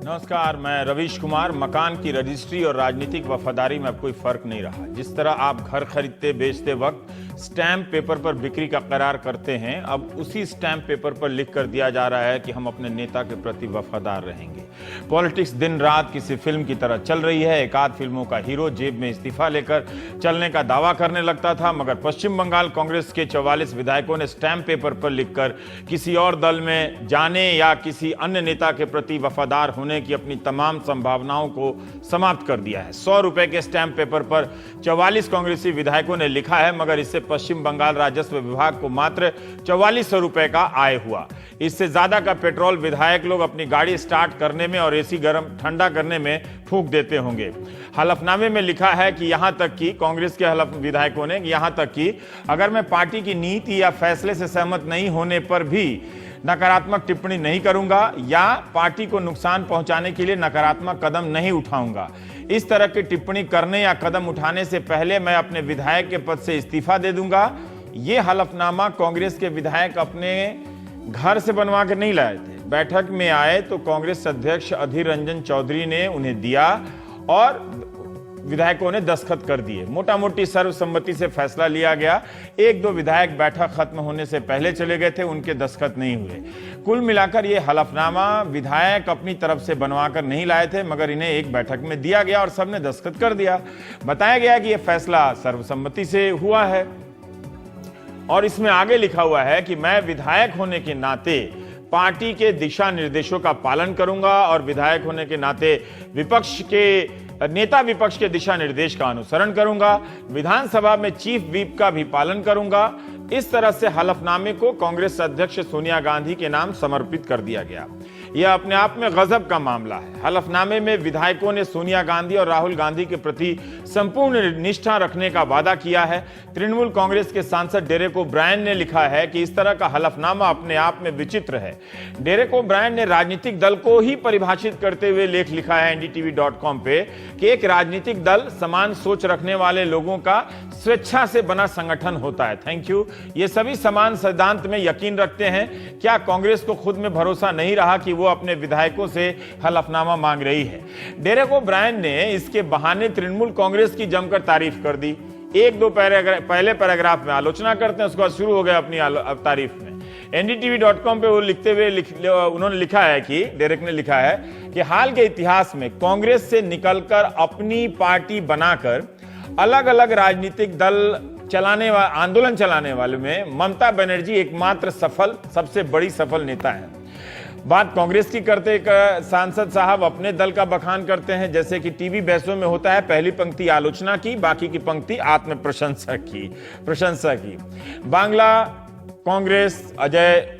नमस्कार, मैं रवीश कुमार। मकान की रजिस्ट्री और राजनीतिक वफादारी में अब कोई फर्क नहीं रहा। जिस तरह आप घर खरीदते बेचते वक्त स्टैंप पेपर पर बिक्री का करार करते हैं, अब उसी स्टैंप पेपर पर लिख कर दिया जा रहा है कि हम अपने नेता के प्रति वफादार रहेंगे। पॉलिटिक्स दिन रात किसी फिल्म की तरह चल रही है। एक आध फिल्मों का हीरो जेब में इस्तीफा लेकर चलने का दावा करने लगता था, मगर पश्चिम बंगाल कांग्रेस के 44 विधायकों ने स्टैंप पेपर पर लिखकर किसी और दल में जाने या किसी अन्य नेता के प्रति वफादार होने की अपनी तमाम संभावनाओं को समाप्त कर दिया है। 100 रुपए के स्टैंप पेपर पर 44 कांग्रेसी विधायकों ने लिखा है, मगर इससे पश्चिम बंगाल राजस्व विभाग को मात्र 4400 रुपए का आय हुआ। इससे ज्यादा का पेट्रोल विधायक लोग अपनी गाड़ी स्टार्ट करने में और एसी गर्म ठंडा करने में फूंक देते होंगे। हलफनामे में लिखा है कि यहां तक कि कांग्रेस के विधायकों ने यहां तक कि अगर मैं पार्टी की नीति या फैसले से सहमत नहीं होने पर भी नकारात्मक टिप्पणी नहीं करूंगा या पार्टी को नुकसान पहुंचाने के लिए नकारात्मक कदम नहीं उठाऊंगा। इस तरह की टिप्पणी करने या कदम उठाने से पहले मैं अपने विधायक के पद से इस्तीफा दे दूंगा। यह हलफनामा कांग्रेस के विधायक अपने घर से बनवा कर नहीं लाए थे। बैठक में आए तो कांग्रेस अध्यक्ष अधीर रंजन चौधरी ने उन्हें दिया और विधायकों ने दस्तखत कर दिए। मोटा मोटी सर्वसम्मति से फैसला लिया गया। एक दो विधायक बैठक खत्म होने से पहले चले गए थे, उनके दस्तखत नहीं हुए। कुल मिलाकर यह हलफनामा विधायक अपनी तरफ से बनवाकर नहीं लाए थे, मगर इन्हें एक बैठक में दिया गया और सबने दस्तखत कर दिया। बताया गया कि यह फैसला सर्वसम्मति से हुआ है और इसमें आगे लिखा हुआ है कि मैं विधायक होने के नाते पार्टी के दिशा निर्देशों का पालन करूंगा और विधायक होने के नाते नेता विपक्ष के दिशा निर्देश का अनुसरण करूंगा। विधानसभा में चीफ व्हिप का भी पालन करूंगा। इस तरह से हलफनामे को कांग्रेस अध्यक्ष सोनिया गांधी के नाम समर्पित कर दिया गया। यह अपने आप में गजब का मामला है। हलफनामे में विधायकों ने सोनिया गांधी और राहुल गांधी के प्रति संपूर्ण निष्ठा रखने का वादा किया है। तृणमूल कांग्रेस के सांसद डेरेक ओब्रायन ने लिखा है कि इस तरह का हलफनामा अपने आप में विचित्र है। डेरेक ओब्रायन ने राजनीतिक दल को ही परिभाषित करते हुए लेख लिखा है ndtv.com पे कि एक राजनीतिक दल समान सोच रखने वाले लोगों का स्वेच्छा से बना संगठन होता है। Thank you. ये सभी समान सिद्धांत में यकीन रखते हैं। क्या कांग्रेस को खुद में भरोसा नहीं रहा कि वो अपने विधायकों से हलफनामा मांग रही है? डेरेक ओब्रायन ने इसके बहाने तृणमूल कांग्रेस की जमकर तारीफ कर दी। एक दो पहले पैराग्राफ में आलोचना करते हैं, उसके बाद शुरू हो गए अपनी तारीफ में। ndtv.com पे वो लिखते हुए उन्होंने लिखा है कि डेरेक ने लिखा है कि हाल के इतिहास में कांग्रेस से निकलकर अपनी पार्टी बनाकर अलग अलग राजनीतिक दल आंदोलन चलाने वाले में ममता बनर्जी एकमात्र सबसे बड़ी सफल नेता है। बात कांग्रेस की करते सांसद साहब अपने दल का बखान करते हैं, जैसे कि टीवी बहसों में होता है। पहली पंक्ति आलोचना की, बाकी की पंक्ति आत्म प्रशंसा की। बांग्ला कांग्रेस अजय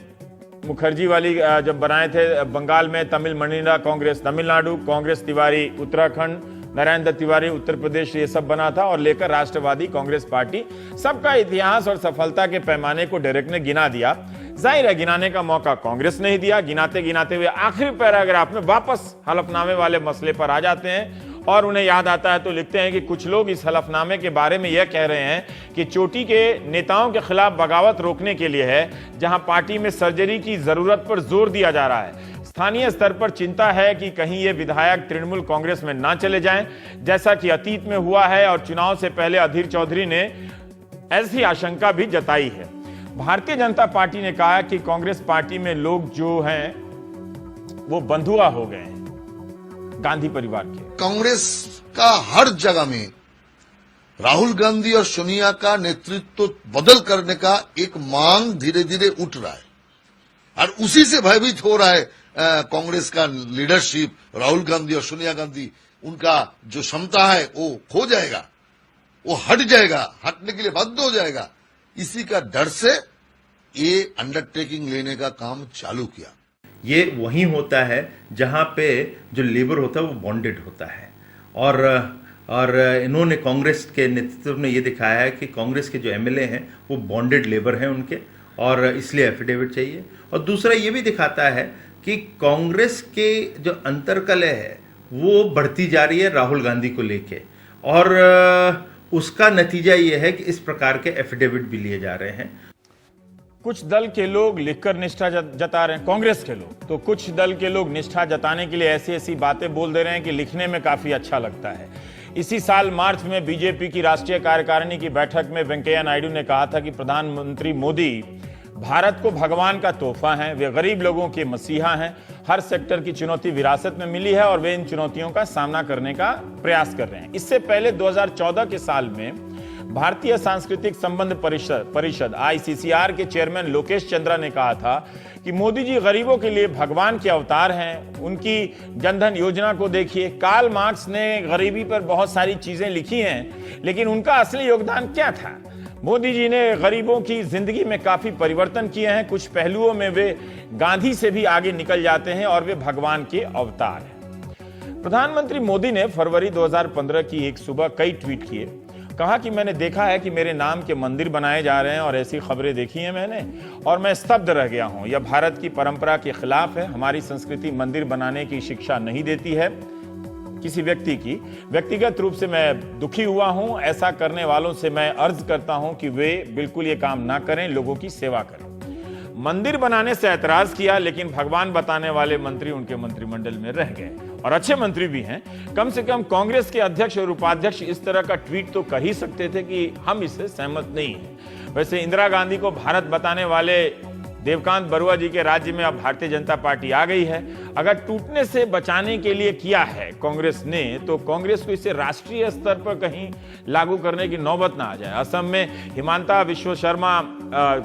मुखर्जी वाली जब बनाए थे बंगाल में, तमिल मणिला कांग्रेस तमिलनाडु, कांग्रेस तिवारी उत्तराखंड, नारायण दत्त तिवारी उत्तर प्रदेश, ये सब बना था और लेकर राष्ट्रवादी कांग्रेस पार्टी। सबका इतिहास और सफलता के पैमाने को डेरेक ने गिना दिया। जाहिर है गिनाने का मौका कांग्रेस नहीं दिया। गिनाते गिनाते हुए आखिरी पैराग्राफ में वापस हलफनामे वाले मसले पर आ जाते हैं और उन्हें याद आता है तो लिखते हैं कि कुछ लोग इस हलफनामे के बारे में यह कह रहे हैं कि चोटी के नेताओं के खिलाफ बगावत रोकने के लिए है, जहां पार्टी में सर्जरी की जरूरत पर जोर दिया जा रहा है। स्थानीय स्तर पर चिंता है कि कहीं ये विधायक तृणमूल कांग्रेस में ना चले जाएं, जैसा कि अतीत में हुआ है और चुनाव से पहले अधीर चौधरी ने ऐसी आशंका भी जताई है। भारतीय जनता पार्टी ने कहा कि कांग्रेस पार्टी में लोग जो हैं वो बंधुआ हो गए हैं गांधी परिवार के। कांग्रेस का हर जगह में राहुल गांधी और सोनिया का नेतृत्व बदल करने का एक मांग धीरे धीरे उठ रहा है और उसी से भयभीत हो रहा है कांग्रेस का लीडरशिप। राहुल गांधी और सोनिया गांधी, उनका जो क्षमता है वो खो जाएगा, वो हट जाएगा, हटने के लिए बाध्य हो जाएगा। इसी का डर से ये अंडरटेकिंग लेने का काम चालू किया। ये वही होता है जहां पे जो लेबर होता है वो बॉन्डेड होता है और इन्होंने कांग्रेस के नेतृत्व ने ये दिखाया है कि कांग्रेस के जो एमएलए हैं वो बॉन्डेड लेबर हैं उनके, और इसलिए एफिडेविट चाहिए। और दूसरा ये भी दिखाता है कि कांग्रेस के जो अंतर्कलह है वो बढ़ती जा रही है राहुल गांधी को लेके, और उसका नतीजा ये है कि इस प्रकार के एफिडेविट भी लिए जा रहे हैं। कुछ दल के लोग लिखकर निष्ठा जता रहे हैं, कांग्रेस के लोग, तो कुछ दल के लोग निष्ठा जताने के लिए ऐसी ऐसी बातें बोल दे रहे हैं कि लिखने में काफी अच्छा लगता है। इसी साल मार्च में बीजेपी की राष्ट्रीय कार्यकारिणी की बैठक में वेंकैया नायडू ने कहा था कि प्रधानमंत्री मोदी भारत को भगवान का तोहफा हैं, वे गरीब लोगों के मसीहा हैं, हर सेक्टर की चुनौती विरासत में मिली है और वे इन चुनौतियों का सामना करने का प्रयास कर रहे हैं। इससे पहले 2014 के साल में भारतीय सांस्कृतिक संबंध परिषद ICCR के चेयरमैन लोकेश चंद्रा ने कहा था कि मोदी जी गरीबों के लिए भगवान के अवतार हैं। उनकी जनधन योजना को देखिए, कार्ल मार्क्स ने गरीबी पर बहुत सारी चीजें लिखी हैं, लेकिन उनका असली योगदान क्या था? मोदी जी ने गरीबों की जिंदगी में काफी परिवर्तन किए हैं। कुछ पहलुओं में वे गांधी से भी आगे निकल जाते हैं और वे भगवान के अवतार हैं। प्रधानमंत्री मोदी ने फरवरी 2015 की एक सुबह कई ट्वीट किए। कहा कि मैंने देखा है कि मेरे नाम के मंदिर बनाए जा रहे हैं और ऐसी खबरें देखी हैं मैंने, और मैं स्तब्ध रह गया हूं। यह भारत की परंपरा के खिलाफ है। हमारी संस्कृति मंदिर बनाने की शिक्षा नहीं देती है किसी व्यक्ति की। व्यक्तिगत रूप से मैं दुखी हुआ हूं। ऐसा करने वालों से मैं अर्ज करता हूं कि वे बिल्कुल ये काम ना करें, लोगों की सेवा करें। मंदिर बनाने से ऐतराज किया, लेकिन भगवान बताने वाले मंत्री उनके मंत्रिमंडल में रह गए, और अच्छे मंत्री भी हैं। कम से कम कांग्रेस के अध्यक्ष और उपाध्यक्ष इस तरह का ट्वीट तो कर ही सकते थे कि हम इससे सहमत नहीं हैं। वैसे इंदिरा गांधी को भारत बताने वाले देवकांत बरुआ जी के राज्य में अब भारतीय जनता पार्टी आ गई है। अगर टूटने से बचाने के लिए किया है कांग्रेस ने, तो कांग्रेस को इसे राष्ट्रीय स्तर पर कहीं लागू करने की नौबत ना आ जाए। असम में हिमांता विश्व शर्मा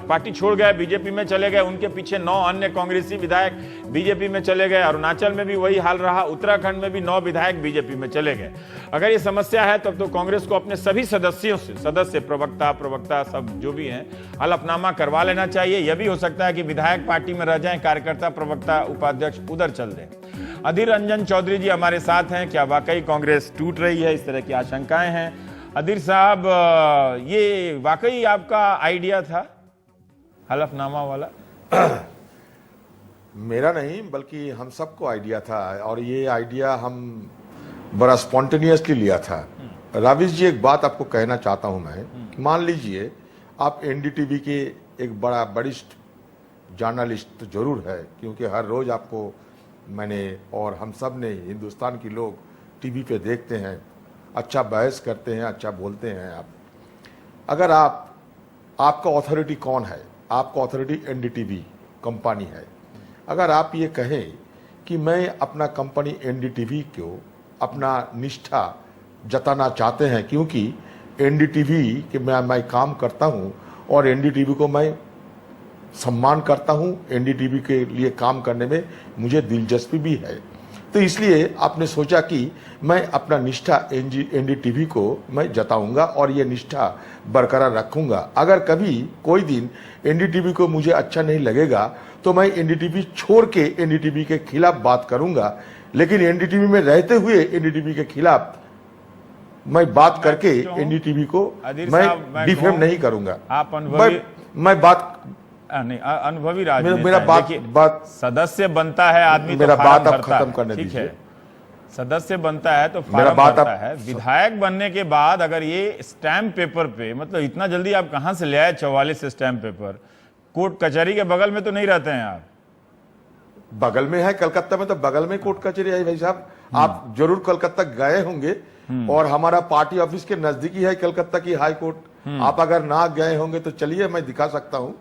पार्टी छोड़ गए, बीजेपी में चले गए। उनके पीछे 9 अन्य कांग्रेसी विधायक बीजेपी में चले गए। अरुणाचल में भी वही हाल रहा। उत्तराखंड में भी 9 विधायक बीजेपी में चले गए। अगर ये समस्या है तब तो कांग्रेस को अपने सभी सदस्यों से, सदस्य प्रवक्ता सब जो भी हैं, हलफनामा करवा लेना चाहिए। यह भी हो सकता है कि विधायक पार्टी में रह जाएं, कार्यकर्ता प्रवक्ता उपाध्यक्ष उधर चल दें। अधीर रंजन चौधरी जी हमारे साथ हैं। क्या वाकई कांग्रेस टूट रही है? इस तरह की आशंकाएं हैं। अधीर साहब, ये वाकई आपका आइडिया था हलफनामा वाला? मेरा नहीं, बल्कि हम सबको आइडिया था, और ये आइडिया हम बड़ा स्पॉन्टेनियसली लिया था। राविश जी, एक बात आपको कहना चाहता हूं मैं। मान लीजिए आप NDTV के एक बड़ा वरिष्ठ जर्नलिस्ट तो जरूर है, क्योंकि हर रोज आपको मैंने और हम सब ने, हिंदुस्तान के लोग टीवी पे देखते हैं, अच्छा बहस करते हैं, अच्छा बोलते हैं। आप अगर आपका अथॉरिटी कौन है? आपका अथॉरिटी NDTV कंपनी है। अगर आप ये कहें कि मैं अपना कंपनी NDTV को अपना निष्ठा जताना चाहते हैं, क्योंकि NDTV के मैं काम करता हूं और NDTV को मैं सम्मान करता हूं, NDTV के लिए काम करने में मुझे दिलचस्पी भी है, तो इसलिए आपने सोचा कि मैं अपना निष्ठा NDTV को मैं जताऊंगा और ये निष्ठा बरकरार रखूंगा। अगर कभी कोई दिन NDTV को मुझे अच्छा नहीं लगेगा तो मैं NDTV छोड़ के NDTV के खिलाफ बात करूंगा, लेकिन NDTV में रहते हुए NDTV के खिलाफ मैं बात करके NDTV को मैं डिफेम नहीं करूंगा। आप अनुभवी, मैं बात नहीं, अनुभवी राजनीतिक, मेरा बात सदस्य बनता है आदमी, मेरा तो बात आप भरता खत्म है, करने ठीक दीजिए। है, सदस्य बनता है तो मेरा फॉर्म बात भरता आप है। विधायक बनने के बाद अगर ये स्टैम्प पेपर पे, मतलब इतना जल्दी आप कहां से ले आए 44 स्टैम्प पेपर? कोर्ट कचहरी के बगल में तो नहीं रहते हैं आप? बगल में है, कलकत्ता में तो बगल में कोर्ट कचहरी है भाई साहब। आप जरूर कलकत्ता गए होंगे, और हमारा पार्टी ऑफिस के नजदीकी है कलकत्ता की हाई कोर्ट। आप अगर ना गए होंगे तो चलिए, मैं दिखा सकता हूँ।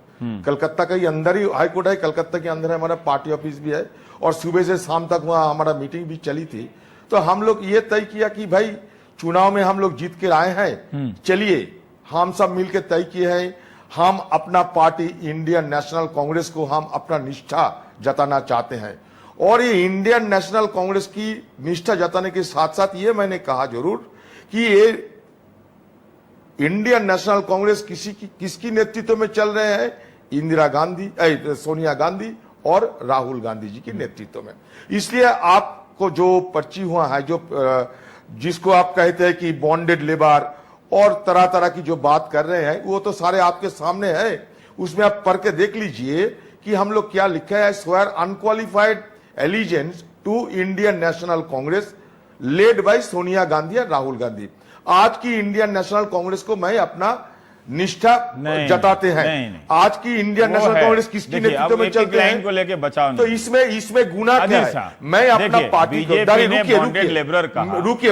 कलकत्ता के ही अंदर ही हाई कोर्ट है, कलकत्ता के अंदर हमारा पार्टी ऑफिस भी है, और सुबह से शाम तक वहां हमारा मीटिंग भी चली थी। तो हम लोग ये तय किया कि भाई चुनाव में हम लोग जीत के आए हैं, चलिए हम सब मिलकर तय किए हैं, हम अपना पार्टी इंडियन नेशनल कांग्रेस को हम अपना निष्ठा जताना चाहते हैं। और ये इंडियन नेशनल कांग्रेस की निष्ठा जताने के साथ साथ ये मैंने कहा जरूर कि ये इंडियन नेशनल कांग्रेस किसकी नेतृत्व में चल रहे हैं? इंदिरा गांधी, सोनिया गांधी और राहुल गांधी जी के नेतृत्व में। इसलिए आपको जो पर्ची हुआ है, जो जिसको आप कहते हैं कि बॉन्डेड लेबर और तरह तरह की जो बात कर रहे हैं, वो तो सारे आपके सामने है। उसमें आप पढ़ के देख लीजिए कि हम लोग क्या लिखा है। Swear unqualified allegiance to Indian National Congress led by Sonia Gandhi और राहुल गांधी। आज की इंडियन नेशनल कांग्रेस को मैं अपना निष्ठा नहीं, जताते हैं। नहीं। आज की इंडियन वो नेशनल है। कांग्रेस किसकी देखिए, नेतृत्व अब में एक चलते लाइन हैं को लेके बचाव तो नहीं। इसमें गुनाह क्या अधीर है? साहब, मैं अपना देखिए, पार्टी को बीजेपी ने रुकिए bonded laborer कहा। रुकिए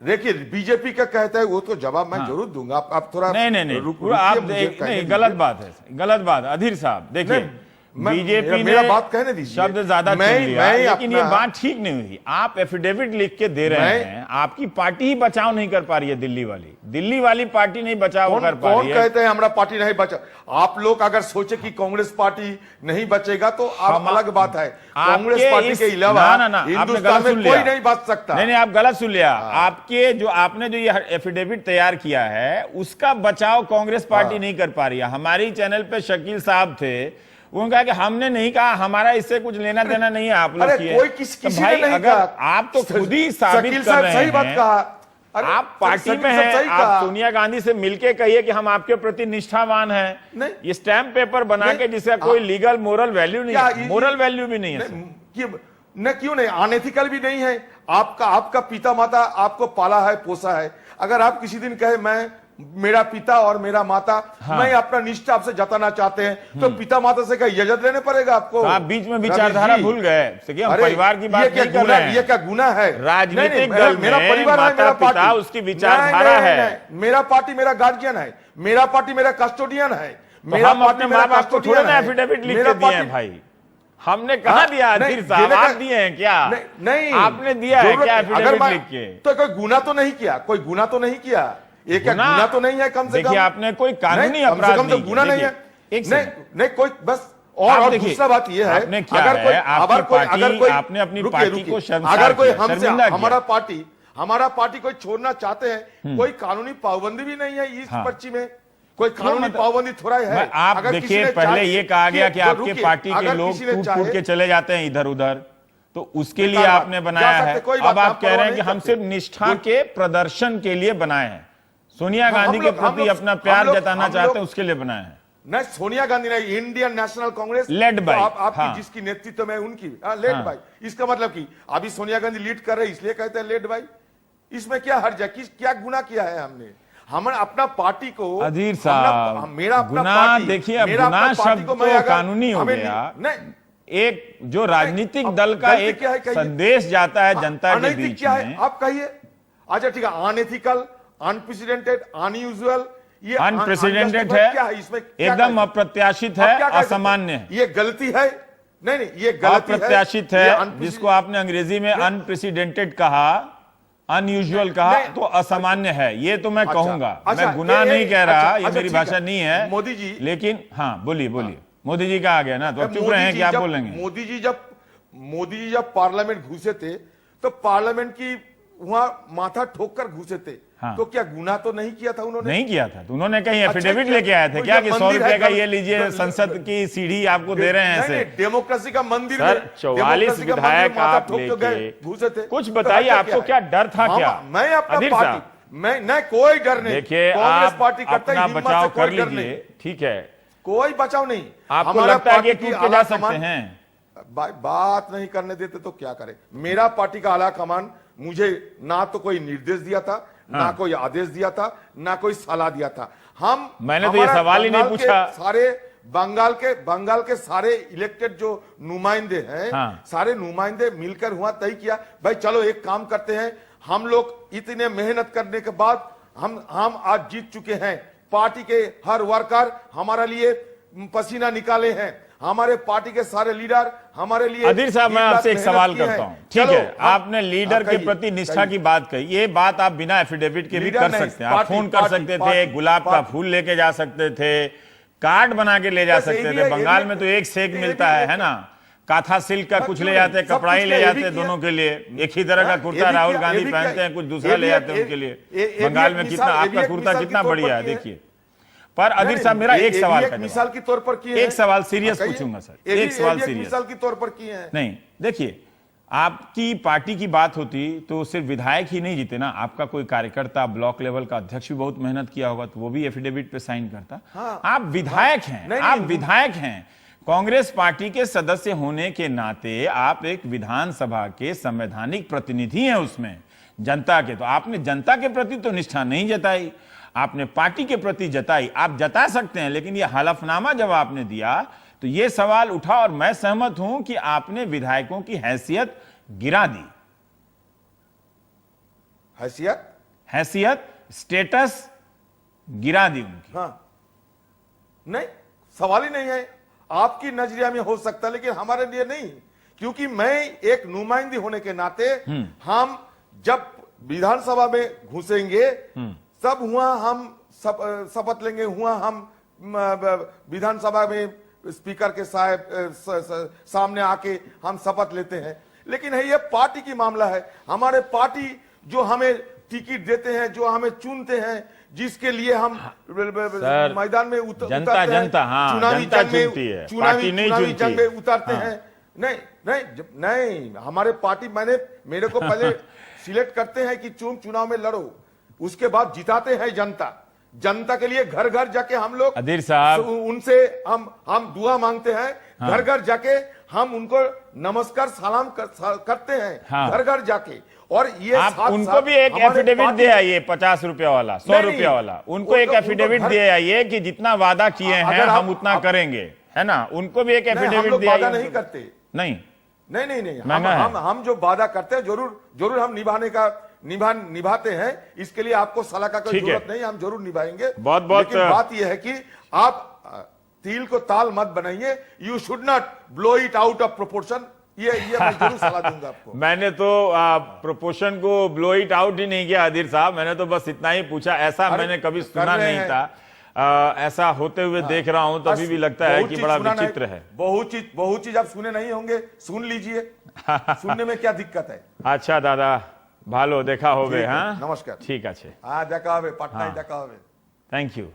देखिए बीजेपी का कहता है वो तो जवाब मैं जरूर दूंगा। आप थोड़ा नहीं रुकिए, आप मुझे कहने नहीं, दीजिए। गलत बात है, गलत बात। अधीर साहब देखिए, बीजेपी ने मेरा बात कहने दीजिए। शब्द ज्यादा चुन लिया, मैं लेकिन ये अपना- बात ठीक नहीं हुई। आप एफिडेविट लिख के दे रहे हैं, आपकी पार्टी ही बचाव नहीं कर पा रही है। दिल्ली वाली पार्टी नहीं बचाव कर पा कौन रही है। कहते हैं हमारा पार्टी नहीं बचा? आप लोग अगर सोचे कि कांग्रेस पार्टी नहीं बचेगा तो आप अलग बात है। कांग्रेस आपके पार्टी इस- के अलावा ना, आपने हिंदुस्तान गलत में सुन कोई लिया। नहीं बच सकता। नहीं, आप गलत सुन लिया। आपने जो ये एफिडेविट तैयार किया है उसका बचाव कांग्रेस पार्टी नहीं कर पा रही है। हमारी चैनल पे शकील साहब थे, उन्होंने कहा कि हमने नहीं कहा, हमारा इससे कुछ लेना देना नहीं है आप लोग अरे किए। कोई किसी तो ने भाई नहीं अगर कहा। आप तो खुद ही साबित शकील कर साहब रहे सही बात हैं, कहा। अरे आप पार्टी शकील में साहब हैं, सही आप कहा। सोनिया गांधी से मिलके कहिए कि हम आपके प्रति निष्ठावान हैं। नहीं। ये स्टैम्प पेपर बना नहीं। के जिसका कोई लीगल मोरल वैल्यू नहीं है, मोरल वैल्यू भी नहीं है। क्यों नहीं? अनएथिकल भी नहीं है। आपका पिता माता आपको पाला है, पोसा है। अगर आप किसी दिन कहे मैं मेरा पिता और मेरा माता मैं अपना निष्ठा आपसे जताना चाहते हैं तो पिता माता से क्या इजाजत लेने पड़ेगा आपको? तो आप बीच में विचारधारा भूल गए। देखिए, हम परिवार की बात नहीं कर रहे हैं। ये क्या गुनाह है? राजनीतिक दल मेरा में परिवार है, मेरा माता पिता पार्टी उसकी विचारधारा है। मेरा पार्टी मेरा गार्जियन है, मेरा पार्टी मेरा कस्टोडियन है। तो हम अपने माँ बाप को थोड़ा ना एफिडेविट लिख के दिए हैं भाई। हमने कहा दिया अधीर साहब, आप दिए हैं क्या? नहीं, आपने दिया है क्या एफिडेविट लिख के? तो कोई गुनाह तो नहीं किया, कोई गुनाह तो नहीं किया। ये क्या गुनाह तो नहीं है? कम से कम देखिए, आपने कोई कानूनी अपराध कम से कम तो गुनाह नहीं है। नहीं कोई बस। और दूसरा बात ये है, आपने क्या है, आपने अपनी पार्टी को अगर कोई हमसे हमारा पार्टी कोई छोड़ना चाहते हैं, कोई कानूनी पाबंदी भी नहीं है इस पर्ची में। कोई कानूनी पाबंदी थोड़ा है। आप देखिए, पहले ये कहा गया कि आपके पार्टी के लोग टूट के चले जाते हैं इधर उधर, तो उसके लिए आपने बनाया है। अब आप कह रहे हैं कि हम सिर्फ निष्ठा के प्रदर्शन के लिए बनाए हैं, सोनिया गांधी के प्रति अपना प्यार जताना चाहते हैं, उसके लिए बनाए हैं। नहीं, सोनिया गांधी नहीं, Indian National Congress led bye आपकी जिसकी नेतृत्व में उनकी लेड बाय। इसका मतलब कि अभी सोनिया गांधी लीड कर रहे हैं इसलिए कहते हैं लेड बाय। इसमें क्या हर्ज है? क्या गुनाह किया है हमने? हमने अपना पार्टी को अधीर साहब, मेरा अपना गुनाह पार्टी, देखिए, अब मेरा गुनाह अपना पार्टी शब्द को तो मैं अगर कानूनी हो हमें गया। नहीं, एक जो राजनीतिक अब दल का गलती एक क्या है कहिए? संदेश जाता है जनता के अनैतिक बीच क्या है में। आप कहिए। अच्छा ठीक है, अनएथिकल, अनप्रेसिडेंटेड, अनयूजुअल, ये अनप्रेसिडेंटेड क्या है, इसमें? क्या एकदम कहें? अप्रत्याशित आप है, क्या कह सकते हैं? असामान्य है, ये गलती है। नहीं, ये गलती अप्रत्याशित ये है, जिसको आपने अंग्रेजी में अनप्रेसिडेंटेड कहा, अनयूजुअल कहा, तो असामान्य है। ये तो मैं कहूंगा, मैं गुनाह नहीं कह रहा, ये मेरी भाषा नहीं है मोदी जी। लेकिन हाँ, बोलिए मोदी जी का आ गया ना, तो अब चुप रहे हैं कि आप बोलेंगे। मोदी जी जब पार्लियामेंट घुसे थे तो पार्लियामेंट की वहां माथा ठोक कर घुसे थे। हाँ। तो क्या गुनाह तो नहीं किया था उन्होंने? नहीं किया था, तो उन्होंने कहीं अच्छा, एफिडेविट क्या- लेके आए थे तो क्या ये कि 100 मंदिर रुपए है का कब- ये लीजिए, संसद की सीढ़ी आपको दे रहे हैं नहीं, ऐसे? डेमोक्रेसी का मंदिर सर, में 44 डेमोक्रेसी का विधायक मंदिर माथा आप ठोक के लेके गए, घुसे थे। कुछ तो बताइए, ऐसा आपको है? क्या डर था क्या? मैं अपना अधीर पार्टी, साहब, मैं न कोई डर नहीं। देखिए, कांग्रेस आप पार्टी करता है, अपना हिम्मत बचाव से कोई कर डर नहीं। लीजिए, ठीक है। कोई बचाव नहीं। आपको हमारा लगता है कि पार्टी की टूट के जा आला सकते कमान- हैं? बात नहीं करने देते तो क्या करे? मेरा पार्टी का आला कमान मुझे ना तो कोई निर्देश दिया था, ना कोई आदेश दिया था, ना कोई सलाह दिया था। मैंने तो ये सवाल ही नहीं पूछा। सारे बंगाल के सारे इलेक्टेड जो नुमाइंदे हैं, सारे नुमाइंदे मिलकर हुआ तय किया भाई चलो एक काम करते हैं, हम लोग इतने मेहनत करने के बाद हम आज जीत चुके हैं। पार्टी के हर वर्कर हमारे लिए पसीना निकाले हैं, हमारे पार्टी के सारे लीडर हमारे लिए। अधीर साहब, मैं आपसे एक सवाल करता हूं, ठीक है? आपने लीडर के प्रति निष्ठा की बात कही, ये बात आप बिना एफिडेविट के भी कर सकते हैं। आप फोन कर सकते थे, गुलाब का फूल लेके जा सकते थे, कार्ड बना के ले जा सकते थे। बंगाल में तो एक सेक मिलता है ना, काथा सिल्क का कुछ ले जाते हैं, कपड़ा ही ले जाते हैं दोनों के लिए। एक ही तरह का कुर्ता राहुल गांधी पहनते हैं, कुछ दूसरा ले जाते हैं उनके लिए। बंगाल में कितना आपका कुर्ता कितना बढ़िया है, देखिए। पर अधीर साहब, मेरा एक सवाल का मिसाल के तौर पर किए, एक सवाल सीरियस पूछूंगा सर, एक सवाल सीरियस मिसाल के तौर पर किए हैं। नहीं, देखिए, आपकी पार्टी की बात होती तो सिर्फ विधायक ही नहीं जीते ना, आपका कोई कार्यकर्ता, ब्लॉक लेवल का अध्यक्ष भी बहुत मेहनत किया होगा, तो वो भी एफिडेविट पे साइन करता। हाँ, आप विधायक हैं, आप विधायक हैं, कांग्रेस पार्टी के सदस्य होने के नाते आप एक विधानसभा के संवैधानिक प्रतिनिधि हैं उसमें, जनता के। तो आपने जनता के प्रति तो निष्ठा नहीं जताई, आपने पार्टी के प्रति जताई, आप जता सकते हैं, लेकिन यह हलफनामा जब आपने दिया तो यह सवाल उठा और मैं सहमत हूं कि आपने विधायकों की हैसियत गिरा दी। हैसियत, स्टेटस गिरा दी उनकी। हाँ, नहीं, सवाल ही नहीं है। आपकी नजरिया में हो सकता है, लेकिन हमारे लिए नहीं, क्योंकि मैं एक नुमाइंदी होने के नाते हम जब विधानसभा में घुसेंगे तब हुआ हम शपथ लेंगे, हुआ हम विधानसभा में स्पीकर के सामने आके हम शपथ लेते हैं। लेकिन है ये पार्टी की मामला है। हमारे पार्टी जो हमें टिकट देते हैं, जो हमें चुनते हैं, जिसके लिए हम मैदान में उतरते हैं, चुनावी जंग में उतरते हैं। नहीं, हमारे पार्टी मेरे को पहले सिलेक्ट करते हैं कि चुनाव में लड़ो, उसके बाद जिताते हैं जनता के लिए घर घर जाके हम लोग अधीर साहब उनसे हम दुआ मांगते हैं। घर घर जाके हम उनको नमस्कार सलाम करते हैं, घर घर जाके। और ये आप उनको भी एक एफिडेविट दे आइए, 50 रुपया वाला, 100 रुपया वाला, उनको एक एफिडेविट दे आइए कि जितना वादा किए हैं हम उतना करेंगे, है ना। उनको भी एक एफिडेविट दे आइए। नहीं करते, नहीं, हम जो वादा करते हैं जरूर हम निभाते हैं। इसके लिए आपको सलाह का कोई जरूरत नहीं, हम जरूर निभाएंगे। लेकिन बात यह है कि आप तिल को ताल मत बनाइए। You should not blow it out of proportion. ये मैं जरूर सलाह दूंगा आपको। मैंने तो प्रोपोर्शन को ब्लो इट आउट ही नहीं किया अधीर साहब, मैंने तो बस इतना ही पूछा। ऐसा मैंने कभी सुना नहीं था। ऐसा होते हुए देख रहा हूं तो अभी भी लगता है कि बड़ा विचित्र है। बहुत चीज आप सुने नहीं होंगे, सुन लीजिए। सुनने में क्या दिक्कत है। अच्छा दादा, भालो देखा होगे। हाँ, नमस्कार। ठीक है, हाँ, देखा होगे, पटना देखा होगे। Thank you.